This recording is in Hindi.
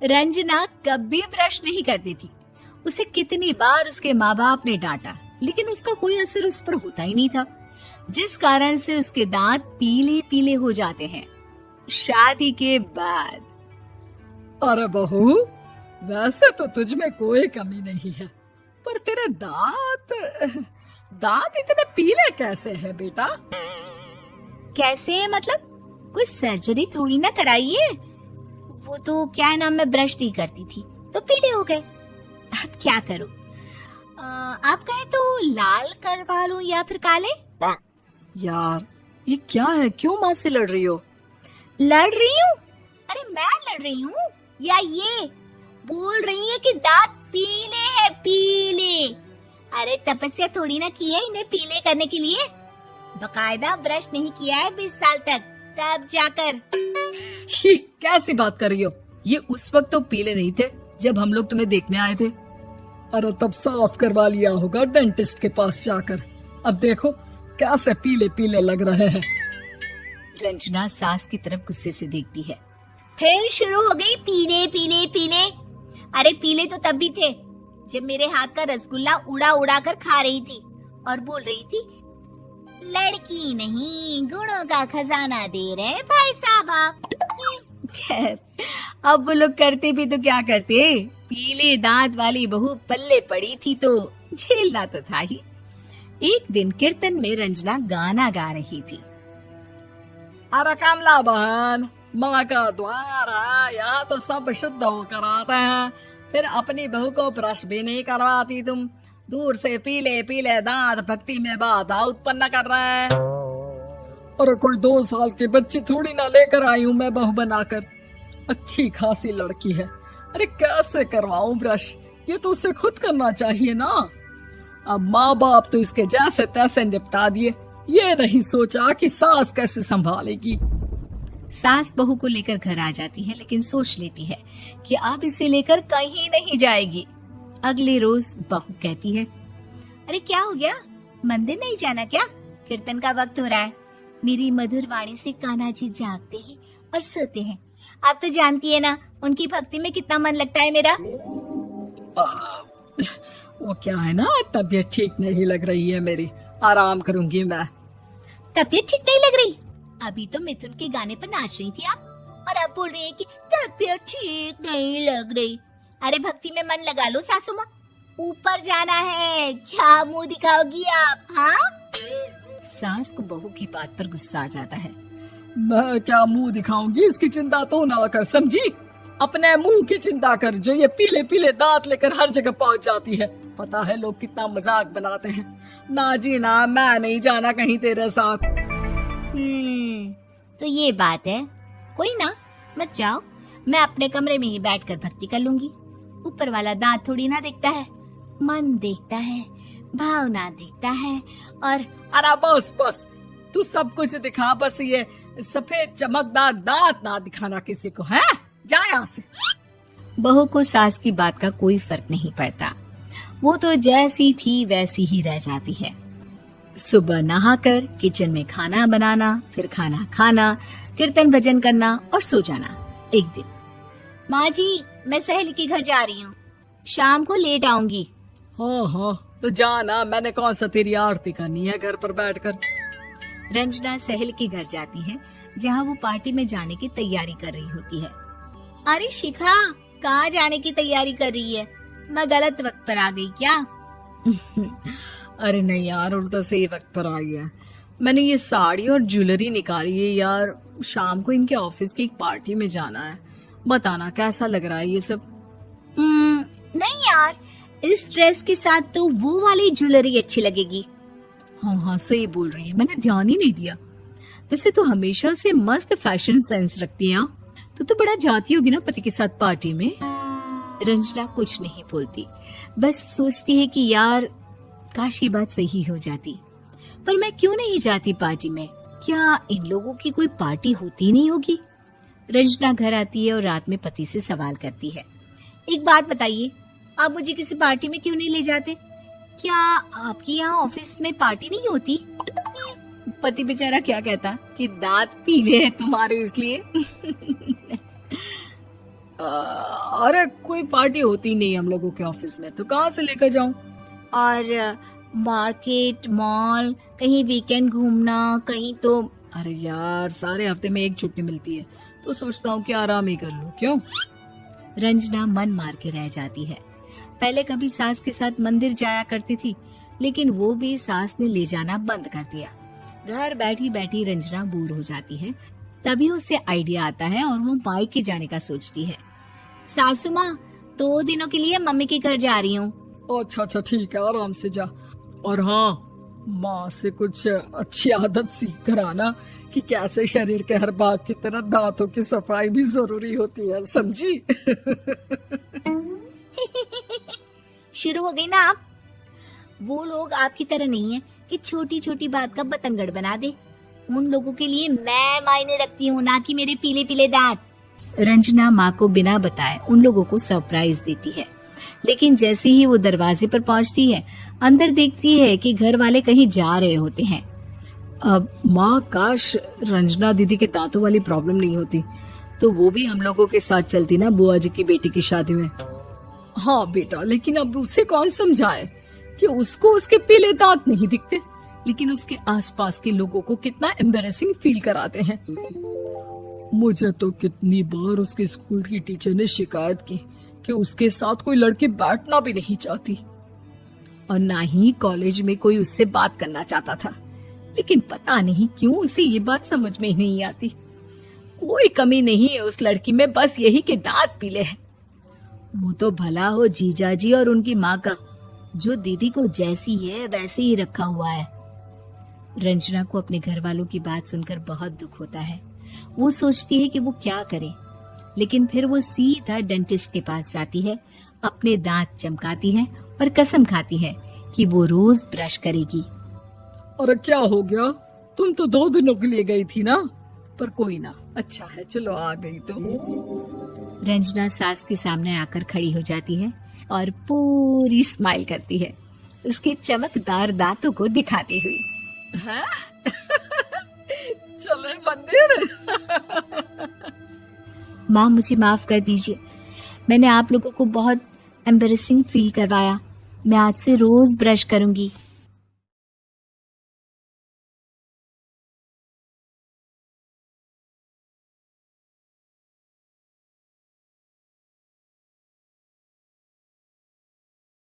रंजना कभी ब्रश नहीं करती थी। उसे कितनी बार उसके माँ बाप ने डांटा, लेकिन उसका कोई असर उस पर होता ही नहीं था, जिस कारण से उसके दांत पीले पीले हो जाते हैं। शादी के बाद अरे बहू, वैसे तो तुझ में कोई कमी नहीं है, पर तेरे दांत इतने पीले कैसे हैं बेटा? कैसे मतलब? कोई सर्जरी थोड़ी ना कराई है। वो तो क्या नाम, मैं ब्रश नहीं करती थी तो पीले हो गए। अब क्या करूं? आप कहें तो लाल करवा लूं या फिर काले? यार ये क्या है, क्यों माँ से लड़ रही हो? लड़ रही हूँ? अरे मैं लड़ रही हूँ या ये बोल रही है कि दांत पीले हैं, पीले। अरे तपस्या थोड़ी ना की है इन्हें पीले करने के लिए। बकायदा ब्रश नहीं किया है 20 साल तक, तब जाकर। छी, कैसी बात कर रही हो? ये उस वक्त तो पीले नहीं थे जब हम लोग तुम्हें देखने आए थे। अरे तब साफ करवा लिया होगा डेंटिस्ट के पास जाकर। अब देखो कैसे पीले पीले लग रहे हैं। रंजना सास की तरफ गुस्से से देखती है। फिर शुरू हो गई पीले पीले पीले। अरे पीले तो तब भी थे जब मेरे हाथ का रसगुल्ला उड़ा उड़ा कर खा रही थी और बोल रही थी, लड़की नहीं गुणों का खजाना दे रहे भाई साहब आप। खैर, अब वो लोग करते भी तो क्या करते, पीले दांत वाली बहू पल्ले पड़ी थी तो झेलना तो था ही। एक दिन कीर्तन में रंजना गाना गा रही थी। अरे कमला बहन, माँ का द्वार है, यहाँ तो सब शुद्ध होकर आते हैं, फिर अपनी बहू को ब्रश भी नहीं करवाती तुम। दूर से पीले पीले दांत भक्ति में बाधा उत्पन्न कर रहे हैं। और कोई 2 साल के बच्ची थोड़ी ना लेकर आई हूँ मैं बहू बनाकर। अच्छी खासी लड़की है, अरे कैसे करवाऊं ब्रश? ये तो उसे खुद करना चाहिए ना। अब माँ बाप तो इसके जैसे तैसे निपटा दिए, ये नहीं सोचा कि सास कैसे संभालेगी। सास बहू को लेकर घर आ जाती है, लेकिन सोच लेती है कि अब इसे लेकर कहीं नहीं जाएगी। अगले रोज बहू कहती है, अरे क्या हो गया, मंदिर नहीं जाना क्या? कीर्तन का वक्त हो रहा है। मेरी मधुर वाणी से कान्हा जी जागते हैं और सोते हैं। आप तो जानती है ना उनकी भक्ति में कितना मन लगता है मेरा। वो क्या है ना, तबीयत ठीक नहीं लग रही है मेरी, आराम करूंगी मैं। तबीयत ठीक नहीं लग रही? अभी तो मिथुन के गाने पर नाच रही थी आप, और अब बोल रही है कि तबीयत ठीक नहीं लग रही। अरे भक्ति में मन लगा लो सासू माँ, ऊपर जाना है, क्या मुंह दिखाओगी आप? हाँ? सास को बहू की बात पर गुस्सा आ जाता है। मैं क्या मुंह दिखाऊंगी, इसकी चिंता तो ना कर, समझी? अपने मुंह की चिंता कर, जो ये पीले पीले दांत लेकर हर जगह पहुंच जाती है। पता है लोग कितना मजाक बनाते हैं। ना जी ना, मैं नहीं जाना कहीं तेरे साथ। तो ये बात है। कोई ना, मत जाओ, मैं अपने कमरे में ही बैठकर भक्ति कर लूंगी। ऊपर वाला दांत थोड़ी ना देखता है, मन देखता है, भावना देखता है। और अरे बस बस, तू सब कुछ दिखा, बस ये सफेद चमकदार दांत ना दिखाना किसी को, है? जा यहाँ से। बहू को सास की बात का कोई फर्क नहीं पड़ता, वो तो जैसी थी वैसी ही रह जाती है। सुबह नहाकर किचन में खाना बनाना, फिर खाना खाना, कीर्तन भजन करना और सो जाना। एक दिन, माँ जी मैं सहेली के घर जा रही हूँ, शाम को लेट आऊंगी। हाँ, तो जाना, मैंने कौन सा तेरी आरती करनी है घर पर बैठकर। रंजना सहेली के घर जाती है, जहाँ वो पार्टी में जाने की तैयारी कर रही होती है। अरे शिखा, कहाँ जाने की तैयारी कर रही है? मैं गलत वक्त पर आ गई क्या? अरे नहीं यार, उल्टा सही वक्त पर आई है। मैंने ये साड़ी और ज्वेलरी निकाली है यार, शाम को इनके ऑफिस की एक पार्टी में जाना है। बताना कैसा लग रहा है ये सब? नहीं यार, इस ड्रेस के साथ तो वो वाली ज्वेलरी अच्छी लगेगी। हाँ सही बोल रही है, मैंने ध्यान ही नहीं दिया। वैसे तो हमेशा से मस्त फैशन सेंस रखती है। तो बड़ा जाती होगी ना पति के साथ पार्टी में। रंजना कुछ नहीं बोलती, बस सोचती है कि यार काश ये बात सही हो जाती, पर मैं क्यों नहीं जाती पार्टी में? क्या इन लोगों की कोई पार्टी होती नहीं होगी? रंजना घर आती है और रात में पति से सवाल करती है, एक बात बताइए, आप मुझे किसी पार्टी में क्यों नहीं ले जाते? क्या आपके यहाँ ऑफिस में पार्टी नहीं होती? पति बेचारा क्या कहता कि दांत पीले हैं तुम्हारे इसलिए। अरे कोई पार्टी होती नहीं हम लोगों के ऑफिस में, तो कहाँ से लेकर जाऊं? और मार्केट, मॉल, कहीं वीकेंड घूमना, कहीं तो। अरे यार, सारे हफ्ते में एक छुट्टी मिलती है, तो सोचता हूँ कि आराम ही कर लूं। क्यों? रंजना मन मार के रह जाती है। पहले कभी सास के साथ मंदिर जाया करती थी, लेकिन वो भी सास ने ले जाना बंद कर दिया। घर बैठी बैठी रंजना बोर हो जाती है। तभी उसे आइडिया आता है और वो मायके जाने का सोचती है। सासू माँ, 2 दिनों के लिए मम्मी के घर जा रही हूँ। अच्छा अच्छा, ठीक है, आराम से जा। और हाँ, माँ से कुछ अच्छी आदत सीख कर आना कि कैसे शरीर के हर भाग की तरह दांतों की सफाई भी जरूरी होती है, समझी? शुरू हो गई ना आप? वो लोग आपकी तरह नहीं है कि छोटी छोटी बात का बतंगड़ बना दे। उन लोगों के लिए मैं मायने रखती हूँ, ना कि मेरे पीले पीले दांत। रंजना माँ को बिना बताए उन लोगों को सरप्राइज देती है, लेकिन जैसे ही वो दरवाजे पर पहुंचती है, अंदर देखती है कि घर वाले कहीं जा रहे होते हैं। अब माँ, काश रंजना दीदी के दांतों वाली प्रॉब्लम नहीं होती, तो वो भी हम लोगों के साथ चलती ना बुआ जी की बेटी की शादी में। हाँ बेटा, लेकिन अब उसे कौन समझाए कि उसको उसके पीले दांत नहीं दिखते, लेकिन उसके आसपास के लोगों को कितना एम्बैरेसिंग फील कराते हैं। मुझे तो कितनी बार उसके स्कूल की टीचर ने शिकायत की कि उसके साथ कोई लड़की बैठना भी नहीं चाहती, और ना ही कॉलेज में कोई उससे बात करना चाहता था। लेकिन पता नहीं क्यों उसे ये बात समझ में ही नहीं आती। कोई कमी नहीं है उस लड़की में, बस यही कि दांत पीले हैं। वो तो भला हो जीजा जी और उनकी माँ का, जो दीदी को जैसी है वैसे ही रखा हुआ है। रंजना को अपने घर वालों की बात सुनकर बहुत दुख होता है। वो सोचती है कि वो क्या करे, लेकिन फिर वो सीधा डेंटिस्ट के पास जाती है, अपने दांत चमकाती है और कसम खाती है कि वो रोज ब्रश करेगी। अरे क्या हो गया? तुम तो 2 दिनों के लिए गई थी ना। पर कोई ना, अच्छा है, चलो आ गई तो। रंजना सास के सामने आकर खड़ी हो जाती है और पूरी स्माइल करती है, उसके चमकदार दांतों को दिखाती हुई। हैं? चले मंदिर? माँ, मुझे माफ कर दीजिए, मैंने आप लोगों को बहुत एम्बैरेसिंग फील करवाया। मैं आज से रोज ब्रश करूंगी।